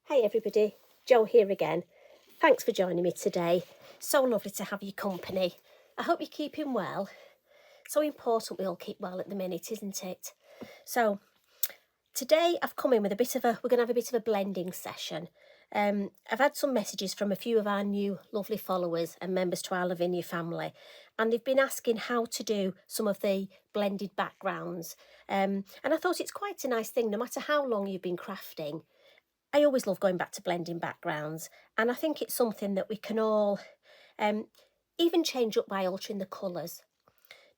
Hey everybody, Jo here again. Thanks for joining me today. So lovely to have your company. I hope you're keeping well. So important we all keep well at the minute, isn't it? So today I've come in with we're going to have a bit of a blending session. I've had some messages from a few of our new lovely followers and members to our Lavinia family, and they've been asking how to do some of the blended backgrounds. And I thought it's quite a nice thing, no matter how long you've been crafting. I always love going back to blending backgrounds, and I think it's something that we can all even change up by altering the colours.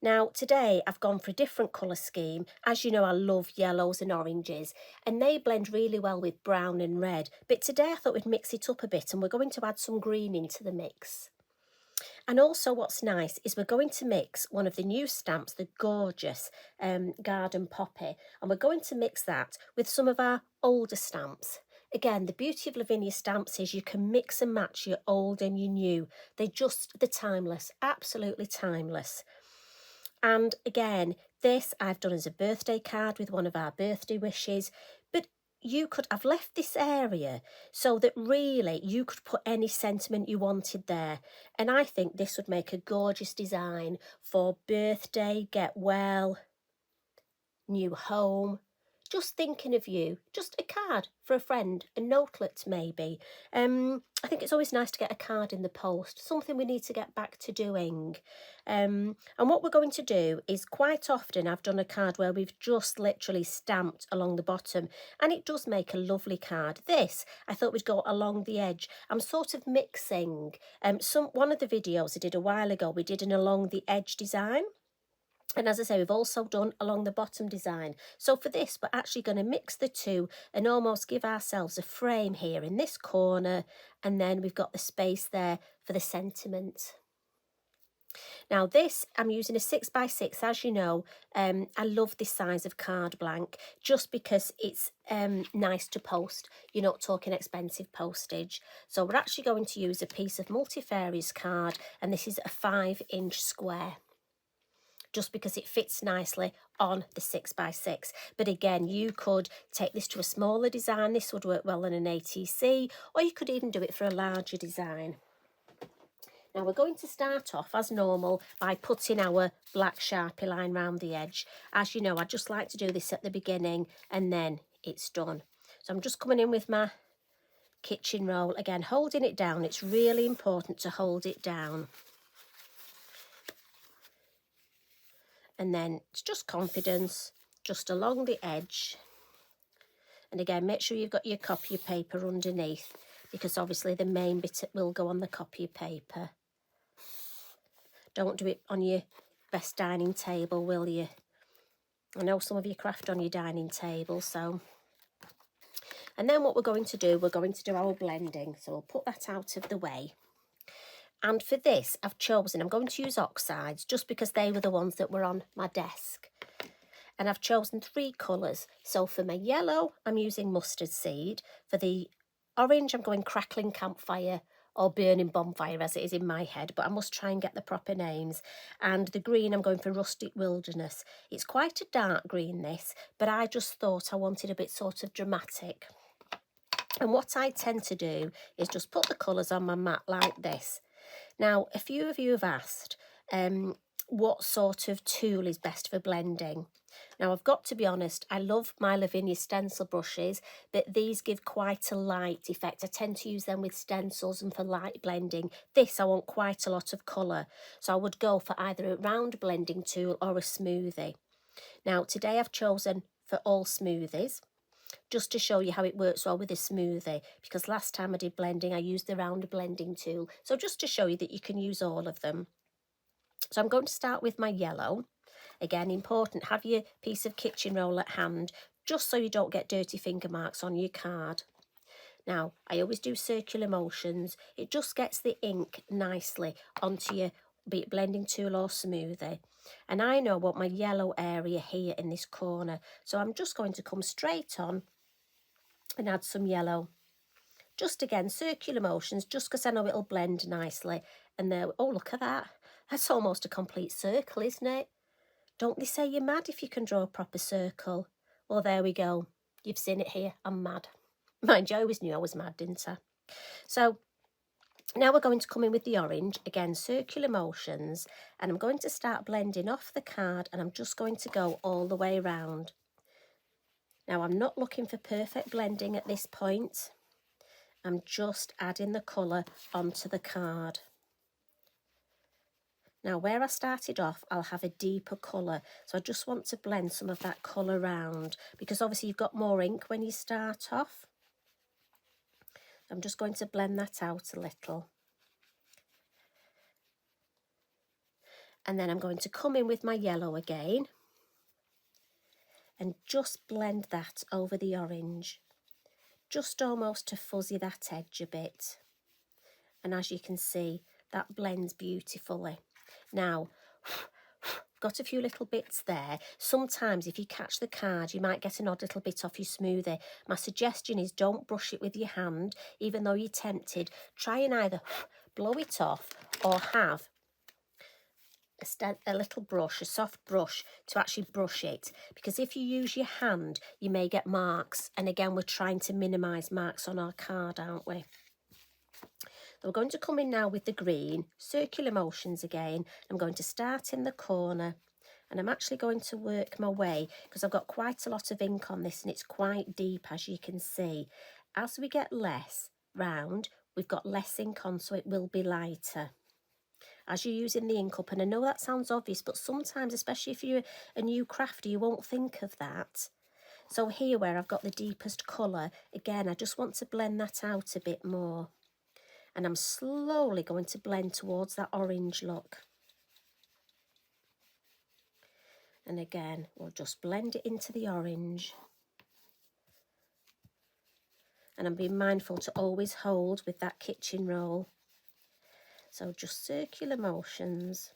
Now today I've gone for a different colour scheme. As you know, I love yellows and oranges, and they blend really well with brown and red, but today I thought we'd mix it up a bit, and we're going to add some green into the mix. And also what's nice is we're going to mix one of the new stamps, the gorgeous Garden Poppy, and we're going to mix that with some of our older stamps. Again, the beauty of Lavinia stamps is you can mix and match your old and your new. They're timeless, absolutely timeless. And again, this I've done as a birthday card with one of our birthday wishes, but I've left this area so that really you could put any sentiment you wanted there. And I think this would make a gorgeous design for birthday, get well, new home. Just thinking of you, just a card for a friend, a notelet maybe. I think it's always nice to get a card in the post, something we need to get back to doing. And what we're going to do is quite often I've done a card where we've just literally stamped along the bottom, and it does make a lovely card. This, I thought we'd go along the edge. I'm sort of mixing. One of the videos I did a while ago, we did an along the edge design. And as I say, we've also done along the bottom design. So for this, we're actually going to mix the two and almost give ourselves a frame here in this corner. And then we've got the space there for the sentiment. Now this, I'm using a 6x6, as you know. I love this size of card blank just because it's nice to post. You're not talking expensive postage. So we're actually going to use a piece of multifarious card, and this is a 5-inch square, just because it fits nicely on the 6x6. But again, you could take this to a smaller design. This would work well in an ATC, or you could even do it for a larger design. Now we're going to start off as normal by putting our black Sharpie line round the edge. As you know, I just like to do this at the beginning and then it's done. So I'm just coming in with my kitchen roll, again holding it down. It's really important to hold it down. And then it's just confidence, just along the edge. And again, make sure you've got your copy of paper underneath, because obviously the main bit will go on the copy of paper. Don't do it on your best dining table, will you? I know some of you craft on your dining table, so. And then what we're going to do our blending. So we'll put that out of the way. And for this, I'm going to use oxides just because they were the ones that were on my desk. And I've chosen 3 colours. So for my yellow, I'm using mustard seed. For the orange, I'm going crackling campfire or burning bonfire, as it is in my head, but I must try and get the proper names. And the green, I'm going for rustic wilderness. It's quite a dark green, this, but I just thought I wanted a bit sort of dramatic. And what I tend to do is just put the colours on my mat like this. Now, a few of you have asked what sort of tool is best for blending. Now, I've got to be honest, I love my Lavinia stencil brushes, but these give quite a light effect. I tend to use them with stencils and for light blending. This, I want quite a lot of colour, so I would go for either a round blending tool or a smoothie. Now, today I've chosen for all smoothies, just to show you how it works well with a smoothie, because last time I did blending I used the round blending tool, so just to show you that you can use all of them. So I'm going to start with my yellow. Again, important, have your piece of kitchen roll at hand, just so you don't get dirty finger marks on your card. Now, I always do circular motions. It just gets the ink nicely onto your, be it blending tool or smoothie. And I know what my yellow area here in this corner, so I'm just going to come straight on and add some yellow. Just again, circular motions, just because I know it'll blend nicely. And there, oh, look at that. That's almost a complete circle, isn't it? Don't they say you're mad if you can draw a proper circle? Well, there we go. You've seen it here. I'm mad. Mind you, I always knew I was mad, didn't I? So now we're going to come in with the orange, again, circular motions, and I'm going to start blending off the card, and I'm just going to go all the way around. Now, I'm not looking for perfect blending at this point. I'm just adding the colour onto the card. Now, where I started off, I'll have a deeper colour, so I just want to blend some of that colour around, because obviously you've got more ink when you start off. I'm just going to blend that out a little. And then I'm going to come in with my yellow again and just blend that over the orange, just almost to fuzzy that edge a bit. And as you can see, that blends beautifully. Now, got a few little bits there. Sometimes if you catch the card, you might get an odd little bit off your smoothie. My suggestion is don't brush it with your hand, even though you're tempted. Try and either blow it off or have a little brush, a soft brush, to actually brush it, because if you use your hand you may get marks, and again we're trying to minimise marks on our card, aren't we? So we're going to come in now with the green, circular motions again. I'm going to start in the corner, and I'm actually going to work my way, because I've got quite a lot of ink on this and it's quite deep, as you can see. As we get less round, we've got less ink on, so it will be lighter as you're using the ink up. And I know that sounds obvious, but sometimes, especially if you're a new crafter, you won't think of that. So here where I've got the deepest colour, again, I just want to blend that out a bit more. And I'm slowly going to blend towards that orange look. And again, we'll just blend it into the orange. And I'm being mindful to always hold with that kitchen roll. So just circular motions.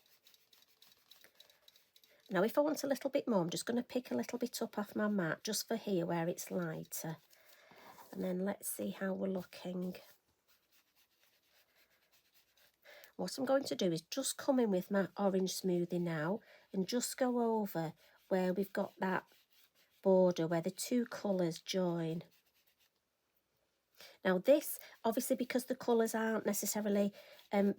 Now, if I want a little bit more, I'm just going to pick a little bit up off my mat, just for here where it's lighter. And then let's see how we're looking. What I'm going to do is just come in with my orange smoothie now and just go over where we've got that border, where the two colours join. Now this, obviously, because the colours aren't necessarily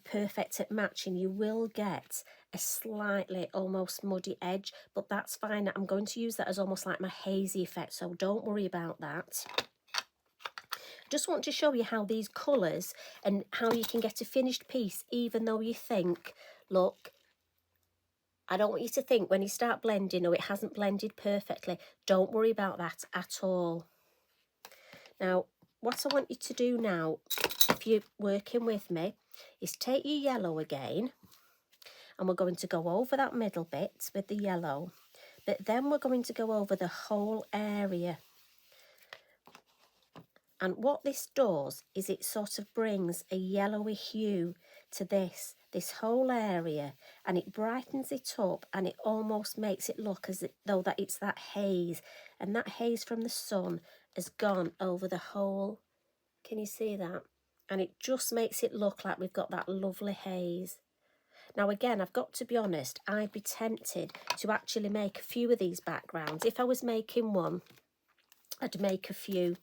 perfect at matching, you will get a slightly almost muddy edge, but that's fine. I'm going to use that as almost like my hazy effect, so don't worry about that. Just want to show you how these colours and how you can get a finished piece even though you think, look, I don't want you to think when you start blending, oh, it hasn't blended perfectly. Don't worry about that at all. Now, what I want you to do now, if you're working with me, is take your yellow again, and we're going to go over that middle bit with the yellow, but then we're going to go over the whole area. And what this does is it sort of brings a yellowy hue to this whole area, and it brightens it up, and it almost makes it look as though that it's that haze, and that haze from the sun has gone over the whole. Can you see that? And it just makes it look like we've got that lovely haze. Now again, I've got to be honest, I'd be tempted to actually make a few of these backgrounds. If I was making one, I'd make a few,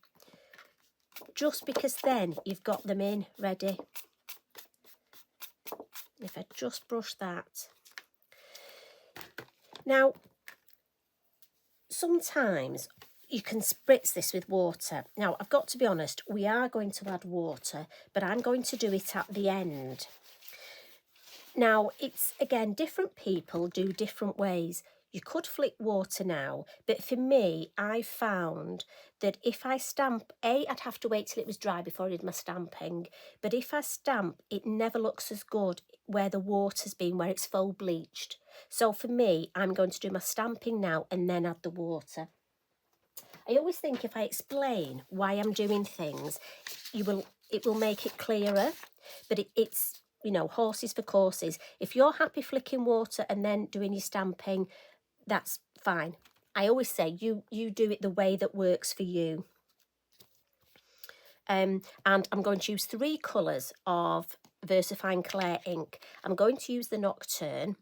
just because then you've got them in ready. If I just brush that. Now, sometimes you can spritz this with water. Now, I've got to be honest, we are going to add water, but I'm going to do it at the end. Now, it's, again, different people do different ways. You could flick water now, but for me, I found that if I stamp, I'd have to wait till it was dry before I did my stamping, but if I stamp, it never looks as good where the water's been, where it's faux bleached. So for me, I'm going to do my stamping now and then add the water. I always think if I explain why I'm doing things, it will make it clearer, but it's, you know, horses for courses. If you're happy flicking water and then doing your stamping, that's fine. I always say you do it the way that works for you. And I'm going to use 3 colours of VersaFine Clear ink. I'm going to use the Nocturne.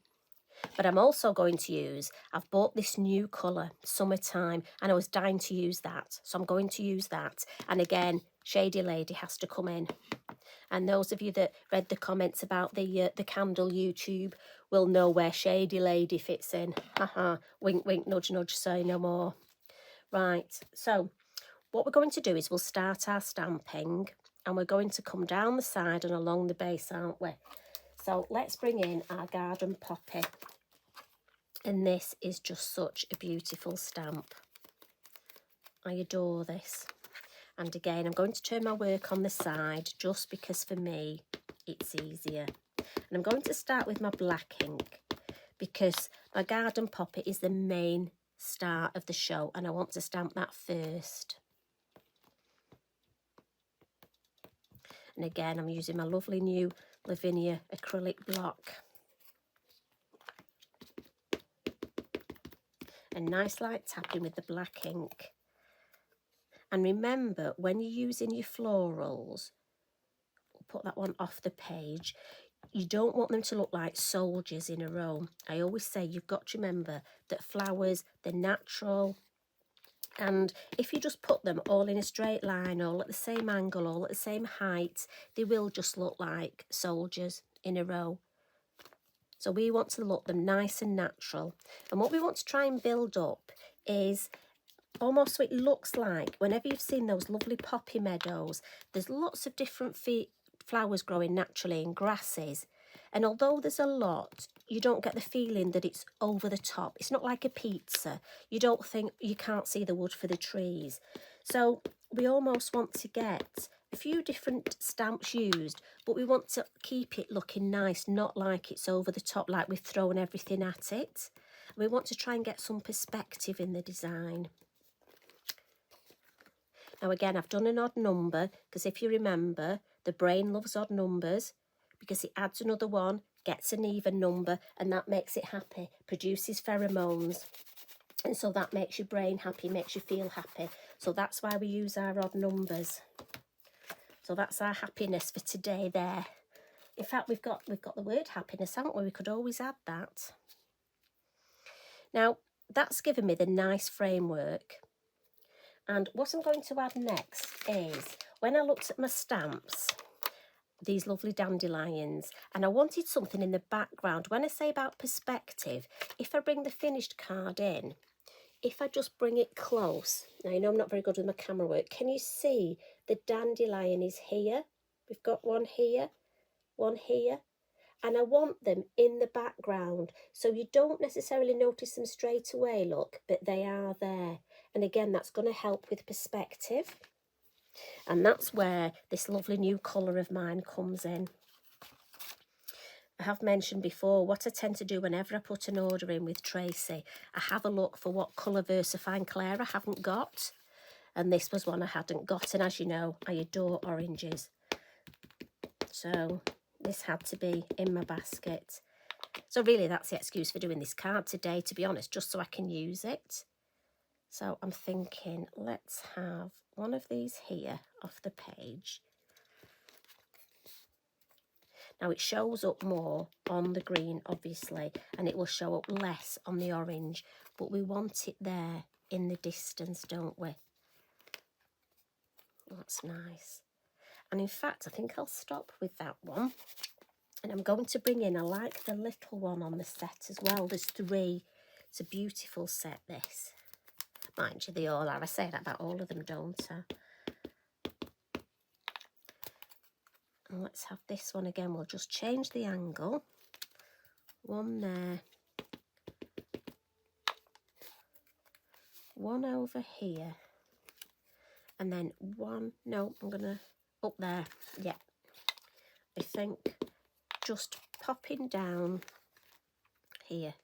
But I'm also going to use, I've bought this new colour, Summertime, and I was dying to use that. So I'm going to use that. And again, Shady Lady has to come in. And those of you that read the comments about the candle YouTube will know where Shady Lady fits in. Haha, wink, wink, nudge, nudge, say no more. Right, so what we're going to do is we'll start our stamping and we're going to come down the side and along the base, aren't we? So let's bring in our garden poppy. And this is just such a beautiful stamp. I adore this. And again, I'm going to turn my work on the side just because for me, it's easier. And I'm going to start with my black ink because my garden poppy is the main star of the show and I want to stamp that first. And again, I'm using my lovely new Lavinia acrylic block. And nice light tapping with the black ink. And remember, when you're using your florals, we'll put that one off the page, you don't want them to look like soldiers in a row. I always say you've got to remember that flowers, they're natural. And if you just put them all in a straight line, all at the same angle, all at the same height, they will just look like soldiers in a row. So we want to look them nice and natural. And what we want to try and build up is almost so it looks like, whenever you've seen those lovely poppy meadows, there's lots of different flowers growing naturally in grasses. And although there's a lot, you don't get the feeling that it's over the top. It's not like a pizza. You don't think, you can't see the wood for the trees. So we almost want to get a few different stamps used, but we want to keep it looking nice, not like it's over the top, like we've thrown everything at it. We want to try and get some perspective in the design. Now again, I've done an odd number because if you remember, the brain loves odd numbers because it adds another one, gets an even number, and that makes it happy, produces pheromones. And so that makes your brain happy, makes you feel happy. So that's why we use our odd numbers. So that's our happiness for today there. In fact, we've got the word happiness, haven't we? We could always add that. Now, that's given me the nice framework. And what I'm going to add next is, when I looked at my stamps, these lovely dandelions, and I wanted something in the background. When I say about perspective, if I bring the finished card in, if I just bring it close, now you know I'm not very good with my camera work, can you see the dandelion is here? We've got one here, and I want them in the background, so you don't necessarily notice them straight away, look, but they are there. And again, that's going to help with perspective. And that's where this lovely new colour of mine comes in. I have mentioned before, what I tend to do whenever I put an order in with Tracy, I have a look for what colour VersaFine Claire I haven't got. And this was one I hadn't got. And as you know, I adore oranges. So this had to be in my basket. So really that's the excuse for doing this card today, to be honest, just so I can use it. So I'm thinking, let's have one of these here off the page. Now it shows up more on the green, obviously, and it will show up less on the orange, but we want it there in the distance, don't we? That's nice. And in fact, I think I'll stop with that one. And I'm going to bring in, I like the little one on the set as well. There's 3. It's a beautiful set, this. Mind you, they all are. I say that about all of them, don't I? And let's have this one again. We'll just change the angle. One there. One over here. And then one, no, I'm going to, up there. Yeah. I think just popping down here.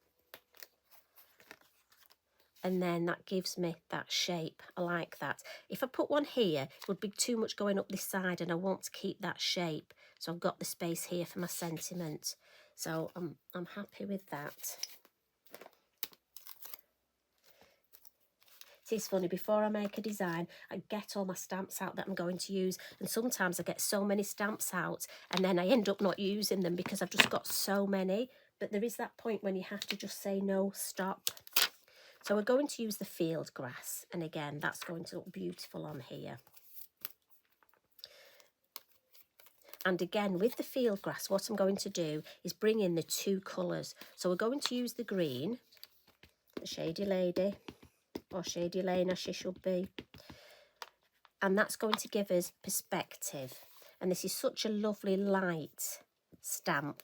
And then that gives me that shape. I like that. If I put one here, it would be too much going up this side, and I want to keep that shape. So I've got the space here for my sentiment. So I'm happy with that. It is funny, before I make a design, I get all my stamps out that I'm going to use, and sometimes I get so many stamps out and then I end up not using them because I've just got so many. but there is that point when you have to just say no, stop. So we're going to use the field grass, and again, that's going to look beautiful on here. And again, with the field grass, what I'm going to do is bring in the two colours. So we're going to use the green, the Shady Lady, or Shady Lane as she should be. And that's going to give us perspective. And this is such a lovely light stamp.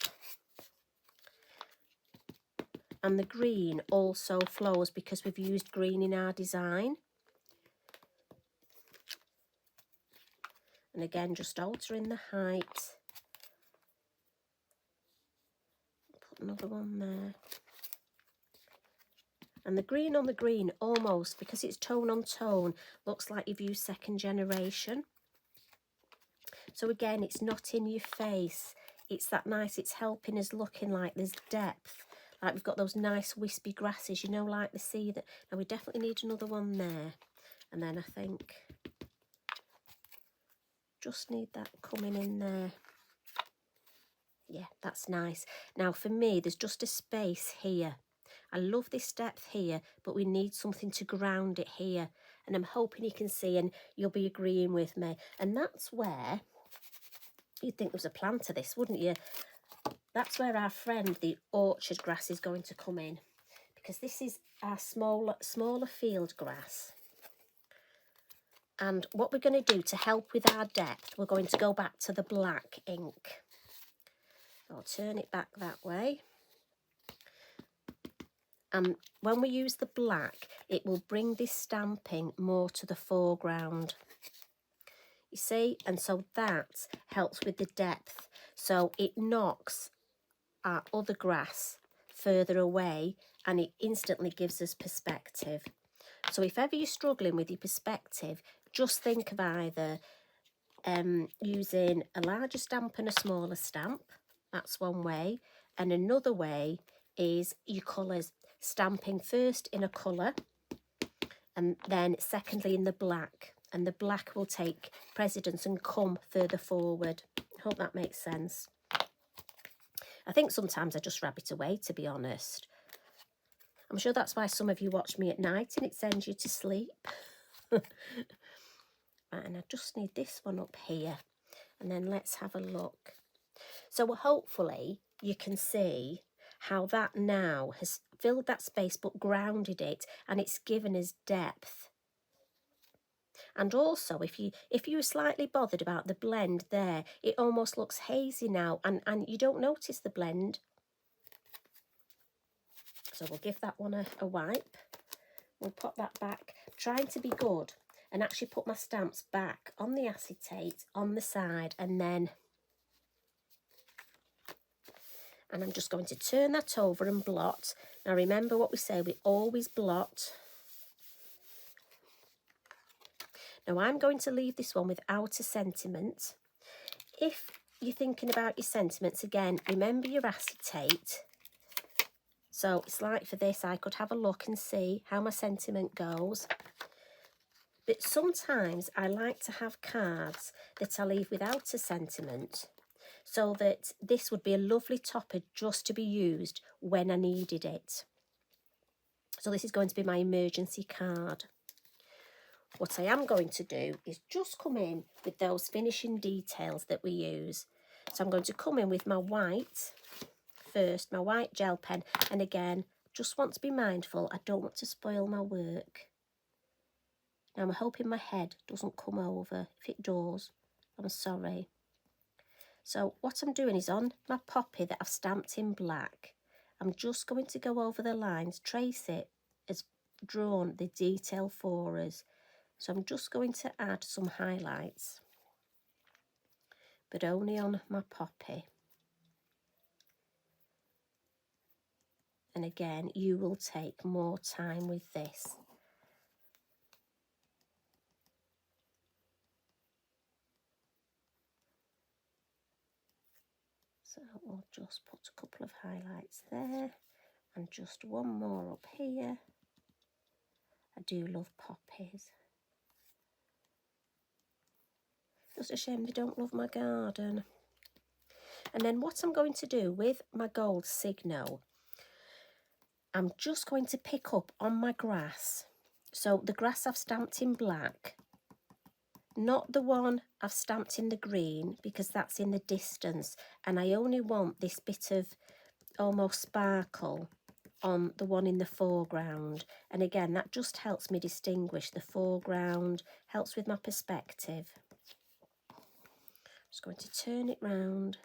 And the green also flows because we've used green in our design. And again, just altering the height. Put another one there. And the green on the green almost, because it's tone on tone, looks like you've used second generation. So again, it's not in your face. It's that nice, it's helping us looking like there's depth. Like we've got those nice wispy grasses, you know, like the sea. That now we definitely need another one there. And then I think just need that coming in there. Yeah, that's nice. Now for me, there's just a space here. I love this depth here, but we need something to ground it here. And I'm hoping you can see, and you'll be agreeing with me. And that's where, you'd think there was a plan to this, wouldn't you? That's where our friend, the orchard grass, is going to come in. Because this is our smaller field grass. And what we're going to do to help with our depth, we're going to go back to the black ink. I'll turn it back that way. And when we use the black, it will bring this stamping more to the foreground. You see? And so that helps with the depth. So it knocks our other grass further away and it instantly gives us perspective. So if ever you're struggling with your perspective, just think of either using a larger stamp and a smaller stamp. That's one way. And another way is your colours, stamping first in a colour and then secondly in the black. And the black will take precedence and come further forward. I hope that makes sense. I think sometimes I just rabbit away, to be honest. I'm sure that's why some of you watch me at night and it sends you to sleep. Right, and I just need this one up here. And then let's have a look. So hopefully you can see how that now has filled that space but grounded it, and it's given us depth. And also if you were slightly bothered about the blend there, it almost looks hazy now and you don't notice the blend. So we'll give that one a wipe. We'll pop that back, trying to be good and actually put my stamps back on the acetate on the side, and I'm just going to turn that over and blot. Now remember what we say, we always blot. Now I'm going to leave this one without a sentiment. If you're thinking about your sentiments, again, remember your acetate. So it's like for this, I could have a look and see how my sentiment goes. But sometimes I like to have cards that I leave without a sentiment, so that this would be a lovely topper just to be used when I needed it. So this is going to be my emergency card. What I am going to do is just come in with those finishing details that we use. So I'm going to come in with my white first, my white gel pen, and again, just want to be mindful, I don't want to spoil my work. Now I'm hoping my head doesn't come over. If it does, I'm sorry. So what I'm doing is on my poppy that I've stamped in black, I'm just going to go over the lines, trace it as drawn the detail for us. So I'm just going to add some highlights, but only on my poppy. And again, you will take more time with this. So we'll just put a couple of highlights there and just one more up here. I do love poppies. Just a shame they don't love my garden. And then what I'm going to do with my gold Signo, I'm just going to pick up on my grass. So the grass I've stamped in black, not the one I've stamped in the green, because that's in the distance, and I only want this bit of almost sparkle on the one in the foreground. And again, that just helps me distinguish the foreground, helps with my perspective. Just going to turn it round.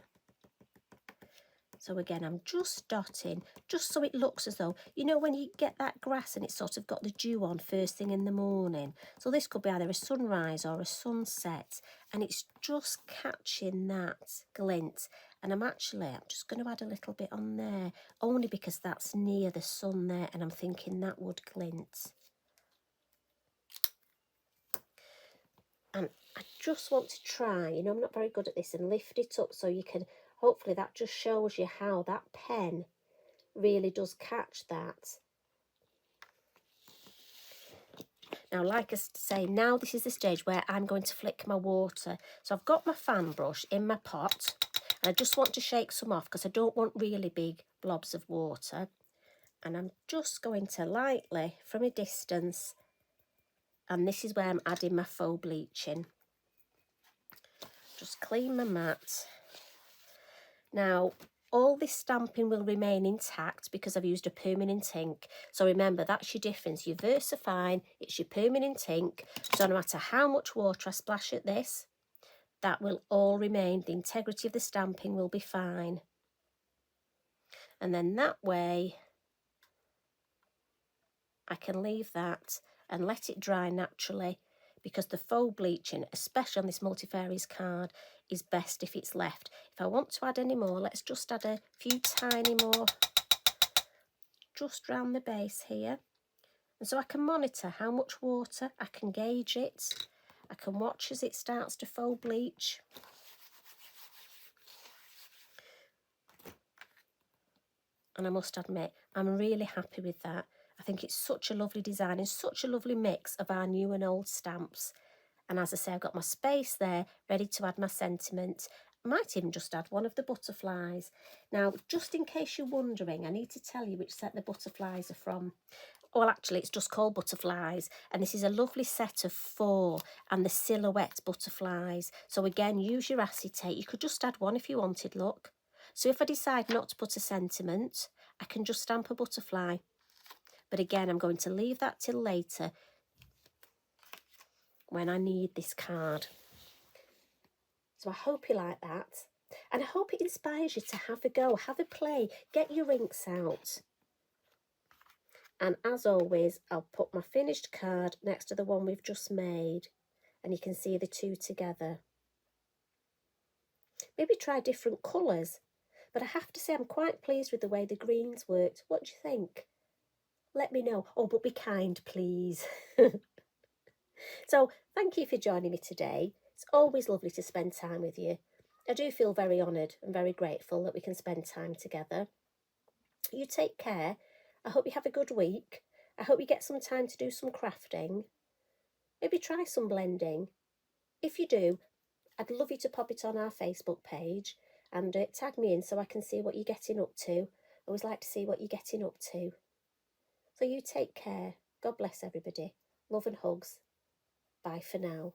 So again, I'm just dotting, just so it looks as though, you know, when you get that grass and it's sort of got the dew on first thing in the morning. So this could be either a sunrise or a sunset, and it's just catching that glint. And I'm just going to add a little bit on there, only because that's near the sun there, and I'm thinking that would glint. And I just want to try, you know, I'm not very good at this, and lift it up so you can, hopefully that just shows you how that pen really does catch that. Now, like I say, now this is the stage where I'm going to flick my water. So I've got my fan brush in my pot, and I just want to shake some off because I don't want really big blobs of water. And I'm just going to lightly, from a distance, and this is where I'm adding my faux bleaching. Just clean my mat. Now, all this stamping will remain intact because I've used a permanent ink. So remember, that's your difference. Your VersaFine, it's your permanent ink. So no matter how much water I splash at this, that will all remain. The integrity of the stamping will be fine. And then that way, I can leave that and let it dry naturally, because the faux bleaching, especially on this multifarious card, is best if it's left. If I want to add any more, let's just add a few tiny more just round the base here. And so I can monitor how much water, I can gauge it, I can watch as it starts to faux bleach. And I must admit, I'm really happy with that. I think it's such a lovely design and such a lovely mix of our new and old stamps. And as I say, I've got my space there ready to add my sentiment. I might even just add one of the butterflies. Now, just in case you're wondering, I need to tell you which set the butterflies are from. Well, actually, it's just called Butterflies, and this is a lovely set of 4, and the silhouette butterflies. So again, use your acetate. You could just add one if you wanted, look. So if I decide not to put a sentiment, I can just stamp a butterfly. But again, I'm going to leave that till later when I need this card. So I hope you like that. And I hope it inspires you to have a go, have a play, get your inks out. And as always, I'll put my finished card next to the one we've just made, and you can see the two together. Maybe try different colours, but I have to say I'm quite pleased with the way the greens worked. What do you think? Let me know. Oh, but be kind, please. So, thank you for joining me today. It's always lovely to spend time with you. I do feel very honoured and very grateful that we can spend time together. You take care. I hope you have a good week. I hope you get some time to do some crafting. Maybe try some blending. If you do, I'd love you to pop it on our Facebook page and tag me in so I can see what you're getting up to. I always like to see what you're getting up to. So you take care. God bless everybody. Love and hugs. Bye for now.